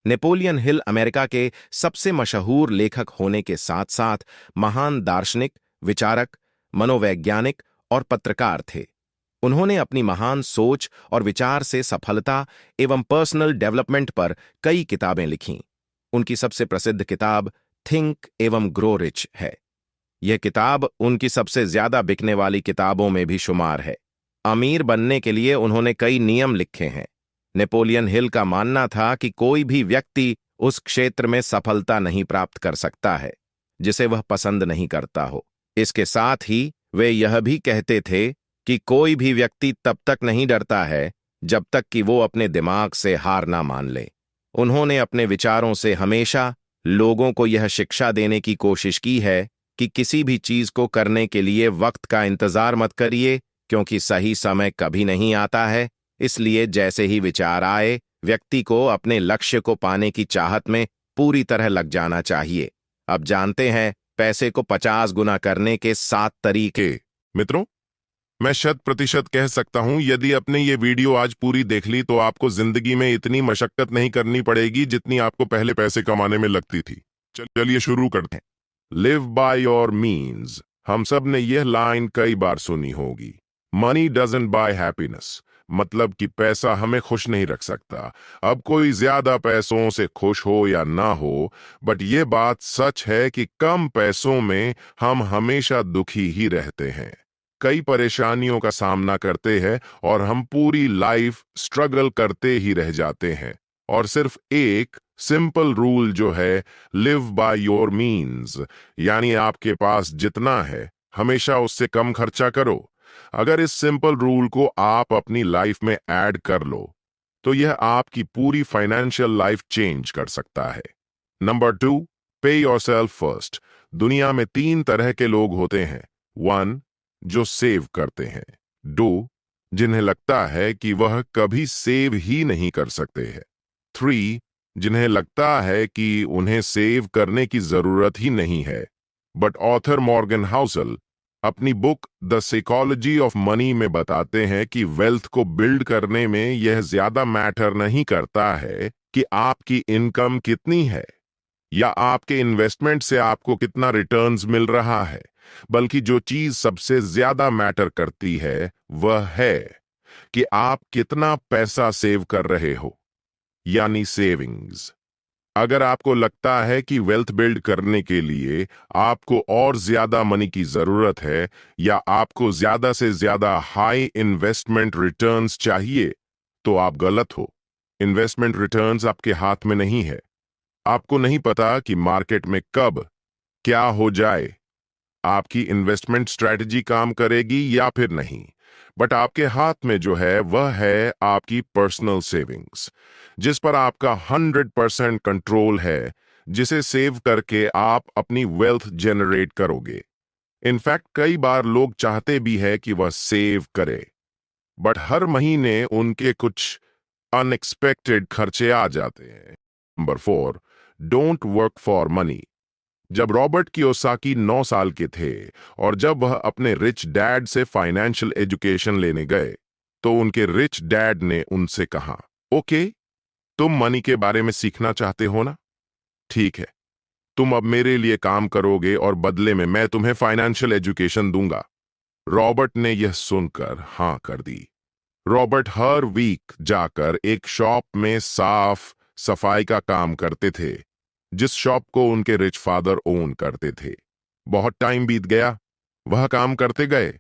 Napoleon Hill America के सबसे मशहूर लेखक होने के साथ साथ महान दार्शनिक, विचारक, मनोवैज्ञानिक और पत्रकार थे। उन्होंने अपनी महान सोच और विचार से सफलता एवं पर्सनल डेवलपमेंट पर कई किताबें लिखीं। उनकी सबसे प्रसिद्ध किताब थिंक एवं ग्रो रिच है। यह किताब उनकी सबसे ज्यादा बिकने वाली किताबों में भी शुमार है। अमीर बनने के लिए उन्होंने कई नियम लिखे हैं। नेपोलियन हिल का मानना था कि कोई भी व्यक्ति उस क्षेत्र में सफलता नहीं प्राप्त कर सकता है जिसे वह पसंद नहीं करता हो। इसके साथ ही वे यह भी कहते थे कि कोई भी व्यक्ति तब तक नहीं डरता है जब तक कि वो अपने दिमाग से हार ना मान ले। उन्होंने अपने विचारों से हमेशा लोगों को यह शिक्षा देने की कोशिश की है कि किसी भी चीज को करने के लिए वक्त का इंतजार मत करिए, क्योंकि सही समय कभी नहीं आता है। इसलिए जैसे ही विचार आए, व्यक्ति को अपने लक्ष्य को पाने की चाहत में पूरी तरह लग जाना चाहिए। अब जानते हैं पैसे को 50 गुना करने के 7 तरीके। मित्रों, मैं 100% कह सकता हूं, यदि आपने ये वीडियो आज पूरी देख ली तो आपको जिंदगी में इतनी मशक्कत नहीं करनी पड़ेगी जितनी आपको पहले पैसे कमाने में लगती थी। चलिए शुरू करते हैं। Live by your means. हम सब ने यह लाइन कई बार सुनी होगी। Money doesn't buy happiness. मतलब कि पैसा हमें खुश नहीं रख सकता। अब कोई ज्यादा पैसों से खुश हो या ना हो, बट ये बात सच है कि कम पैसों में हम हमेशा दुखी ही रहते हैं, कई परेशानियों का सामना करते हैं और हम पूरी लाइफ स्ट्रगल करते ही रह जाते हैं। और सिर्फ एक सिंपल रूल जो है, लिव बाय योर मीन्स, यानी आपके पास जितना है हमेशा उससे कम खर्चा करो। अगर इस सिंपल रूल को आप अपनी लाइफ में ऐड कर लो तो यह आपकी पूरी फाइनेंशियल लाइफ चेंज कर सकता है। नंबर 2, पे योरसेल्फ फर्स्ट। दुनिया में 3 तरह के लोग होते हैं। 1, जो सेव करते हैं। 2, जिन्हें लगता है कि वह कभी सेव ही नहीं कर सकते हैं। 3, जिन्हें लगता है कि उन्हें सेव करने की जरूरत ही नहीं है। बट ऑथर मॉर्गन हाउसल अपनी book the psychology of money में बताते हैं कि वेल्थ को बिल्ड करने में यह ज्यादा मैटर नहीं करता है कि आपकी इनकम कितनी है या आपके इन्वेस्टमेंट से आपको कितना रिटर्न्स मिल रहा है, बल्कि जो चीज सबसे ज्यादा मैटर करती है वह है कि आप कितना पैसा सेव कर रहे हो, यानी सेविंग्स। अगर आपको लगता है कि वेल्थ बिल्ड करने के लिए आपको और ज्यादा मनी की जरूरत है या आपको ज्यादा से ज्यादा हाई इन्वेस्टमेंट रिटर्न्स चाहिए, तो आप गलत हो। इन्वेस्टमेंट रिटर्न्स आपके हाथ में नहीं है। आपको नहीं पता कि मार्केट में कब क्या हो जाए, आपकी इन्वेस्टमेंट स्ट्रैटेजी काम करेगी या फिर नहीं। बट आपके हाथ में जो है वह है आपकी पर्सनल सेविंग्स, जिस पर आपका 100% कंट्रोल है, जिसे सेव करके आप अपनी वेल्थ जनरेट करोगे। इनफैक्ट कई बार लोग चाहते भी है कि वह सेव करे, बट हर महीने उनके कुछ अनएक्सपेक्टेड खर्चे आ जाते हैं। Number 4, don't work for money. जब रॉबर्ट कियोसाकी 9 साल के थे और जब वह अपने रिच डैड से फाइनेंशियल एजुकेशन लेने गए, तो उनके रिच डैड ने उनसे कहा, ओके, तुम मनी के बारे में सीखना चाहते हो ना? ठीक है, तुम अब मेरे लिए काम करोगे और बदले में मैं तुम्हें फाइनेंशियल एजुकेशन दूंगा। रॉबर्ट ने यह सुनकर हां कर दी। रॉबर्ट हर वीक जाकर एक शॉप में साफ सफाई का काम करते थे, जिस शॉप को उनके रिच फादर ओन करते थे। बहुत टाइम बीत गया, वह काम करते गए,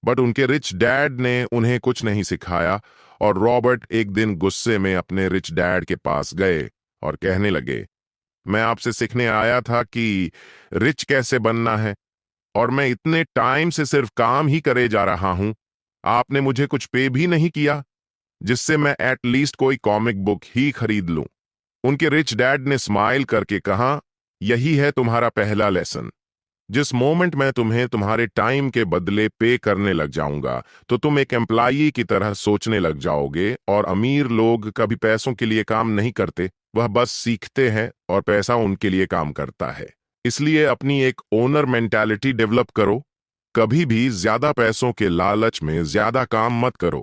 बट उनके रिच डैड ने उन्हें कुछ नहीं सिखाया और रॉबर्ट एक दिन गुस्से में अपने रिच डैड के पास गए और कहने लगे, मैं आपसे सीखने आया था कि रिच कैसे बनना है और मैं इतने टाइम से सिर्फ काम ही करे जा रहा हूं। आपने मुझे कुछ पे भी नहीं किया जिससे मैं एटलीस्ट कोई कॉमिक बुक ही खरीद लूं। उनके रिच डैड ने स्माइल करके कहा, यही है तुम्हारा पहला लेसन। जिस मोमेंट मैं तुम्हें तुम्हारे टाइम के बदले पे करने लग जाऊंगा तो तुम एक एम्प्लॉई की तरह सोचने लग जाओगे। और अमीर लोग कभी पैसों के लिए काम नहीं करते, वह बस सीखते हैं और पैसा उनके लिए काम करता है। इसलिए अपनी एक ओनर मेंटालिटी डेवलप करो। कभी भी ज्यादा पैसों के लालच में ज्यादा काम मत करो।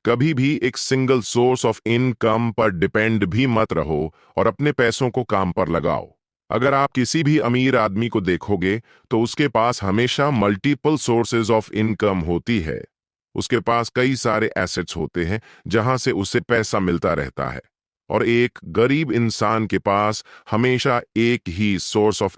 कभी भी एक सिंगल सोर्स ऑफ इनकम पर डिपेंड भी मत रहो और अपने पैसों को काम पर लगाओ। अगर आप किसी भी अमीर आदमी को देखोगे तो उसके पास हमेशा मल्टीपल सोर्सेज ऑफ इनकम होती है। उसके पास कई सारे एसेट्स होते हैं जहां से उसे पैसा मिलता रहता है। और एक गरीब इंसान के पास हमेशा एक ही सोर्स ऑफ